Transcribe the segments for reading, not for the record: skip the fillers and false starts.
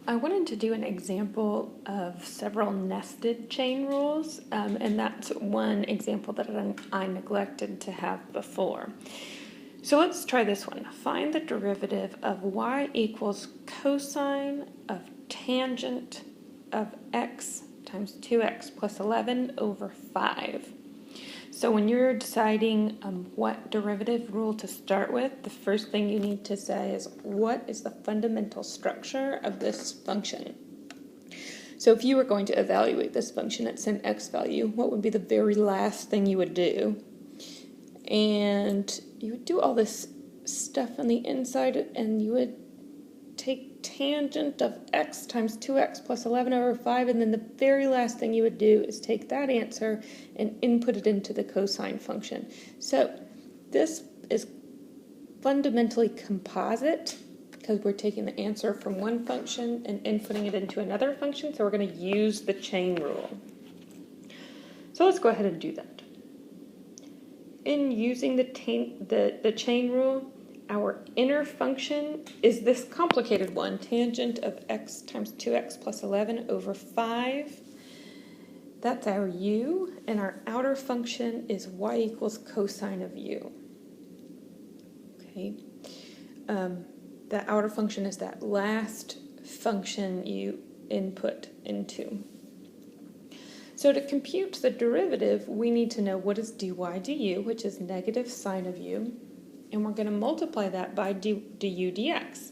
I wanted to do an example of several nested chain rules, and that's one example that I neglected to have before. So let's try this one. Find the derivative of y equals cosine of tangent of x times 2x plus 11 over 5. So when you're deciding what derivative rule to start with, the first thing you need to say is, what is the fundamental structure of this function? So if you were going to evaluate this function at some x value, what would be the very last thing you would do? And you would do all this stuff on the inside, and you would take tangent of x times 2x plus 11 over 5, and then the very last thing you would do is take that answer and input it into the cosine function. So this is fundamentally composite because we're taking the answer from one function and inputting it into another function, so we're going to use the chain rule. So let's go ahead and do that. In using the chain rule, our inner function is this complicated one, tangent of x times 2x plus 11 over 5. That's our u, and our outer function is y equals cosine of u. Okay, that outer function is that last function you input into. So to compute the derivative, we need to know what is dy du, which is negative sine of u, and we're going to multiply that by du dx.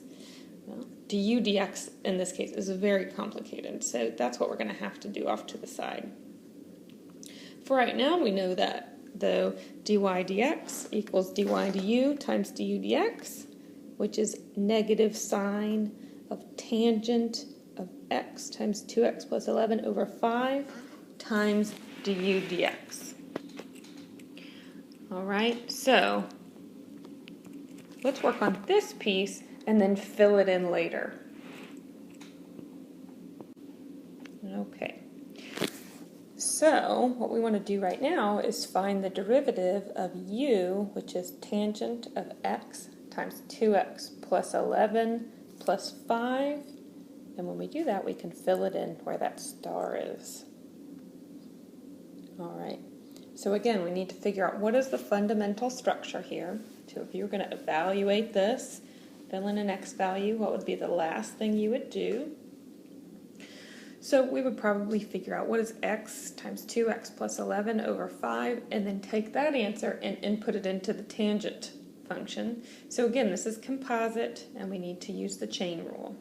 Well, du dx in this case is very complicated, so that's what we're going to have to do off to the side. For right now, we know that though dy dx equals dy du times du dx, which is negative sine of tangent of x times 2x plus 11 over 5 times du dx. All right, so let's work on this piece and then fill it in later. Okay. So what we want to do right now is find the derivative of u, which is tangent of x times 2x plus 11 plus 5. And when we do that, we can fill it in where that star is. All right. So again, we need to figure out what is the fundamental structure here. So if you were going to evaluate this, fill in an x value, what would be the last thing you would do? So we would probably figure out what is x times 2x plus 11 over 5, and then take that answer and input it into the tangent function. So again, this is composite, and we need to use the chain rule.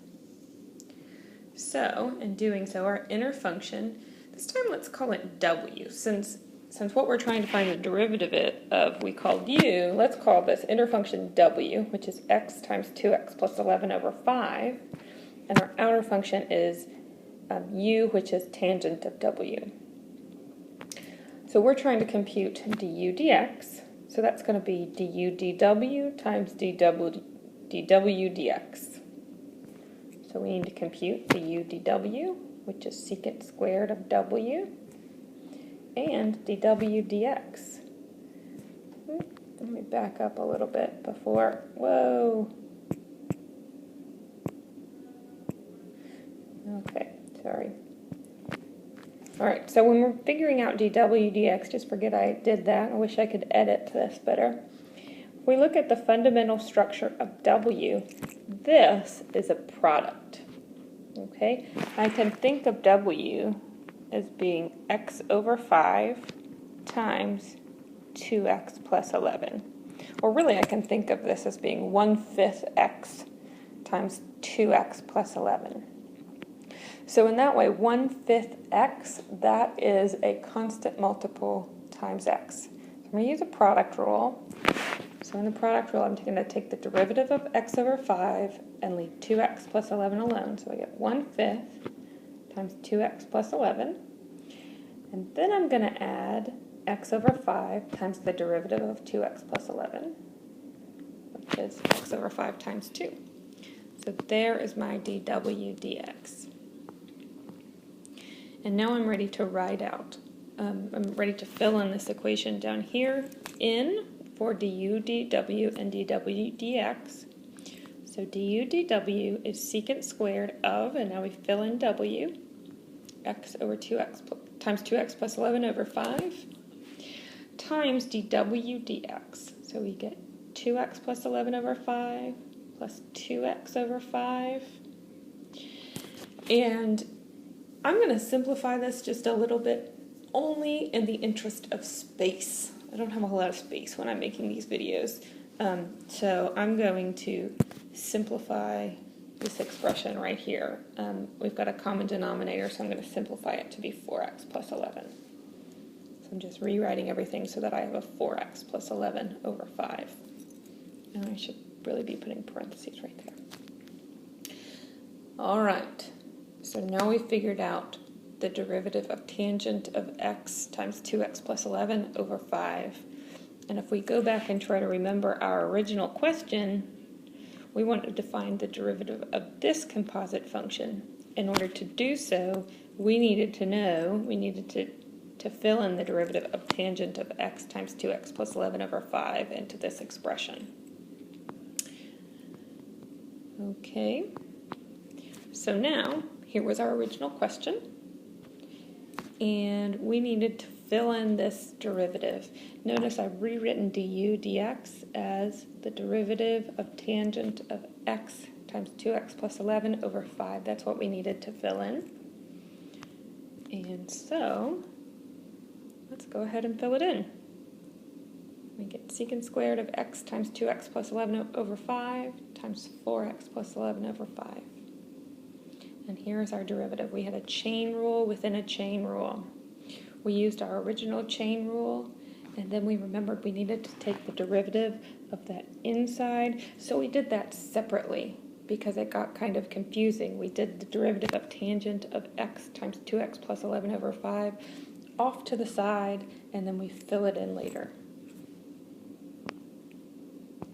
So in doing so, our inner function, this time let's call it w. Since what we're trying to find the derivative of we called u, let's call this inner function w, which is x times 2x plus 11 over 5. And our outer function is u, which is tangent of w. So we're trying to compute du dx. So that's going to be du dw times dw dx. So we need to compute du dw, which is secant squared of w, and dw dx. Let me back up a little bit before, whoa. Okay, sorry. All right, so when we're figuring out dw dx, just forget I did that. I wish I could edit this better. If we look at the fundamental structure of w, this is a product. Okay, I can think of w as being x over 5 times 2x plus 11. Or really, I can think of this as being 1/5 x times 2x plus 11. So in that way, 1/5 x, that is a constant multiple times x. So I'm going to use a product rule. So in the product rule, I'm going to take the derivative of x over 5 and leave 2x plus 11 alone. So I get 1/5 times 2x plus 11. And then I'm going to add x over 5 times the derivative of 2x plus 11, which is x over 5 times 2. So there is my dw dx. And now I'm ready to write out. I'm ready to fill in this equation down here in for du, dw, and dw dx. So So du dw is secant squared of, and now we fill in w, x over 2x times 2x plus 11 over 5, times dw dx. So we get 2x plus 11 over 5 plus 2x over 5. And I'm going to simplify this just a little bit, only in the interest of space. I don't have a whole lot of space when I'm making these videos. So I'm going to simplify this expression right here. We've got a common denominator, so I'm going to simplify it to be 4x plus 11. So I'm just rewriting everything so that I have a 4x plus 11 over 5. And I should really be putting parentheses right there. All right, so now we've figured out the derivative of tangent of x times 2x plus 11 over 5. And if we go back and try to remember our original question, we wanted to find the derivative of this composite function. In order to do so, we needed to fill in the derivative of tangent of x times 2x plus 11 over 5 into this expression. Okay, so now, here was our original question, and we needed to fill in this derivative. Notice I've rewritten du dx as the derivative of tangent of x times 2x plus 11 over 5. That's what we needed to fill in. And so, let's go ahead and fill it in. We get secant squared of x times 2x plus 11 over 5 times 4x plus 11 over 5. And here's our derivative. We had a chain rule within a chain rule. We used our original chain rule, and then we remembered we needed to take the derivative of that inside, so we did that separately because it got kind of confusing. We did the derivative of tangent of x times 2x plus 11 over 5 off to the side, and then we fill it in later.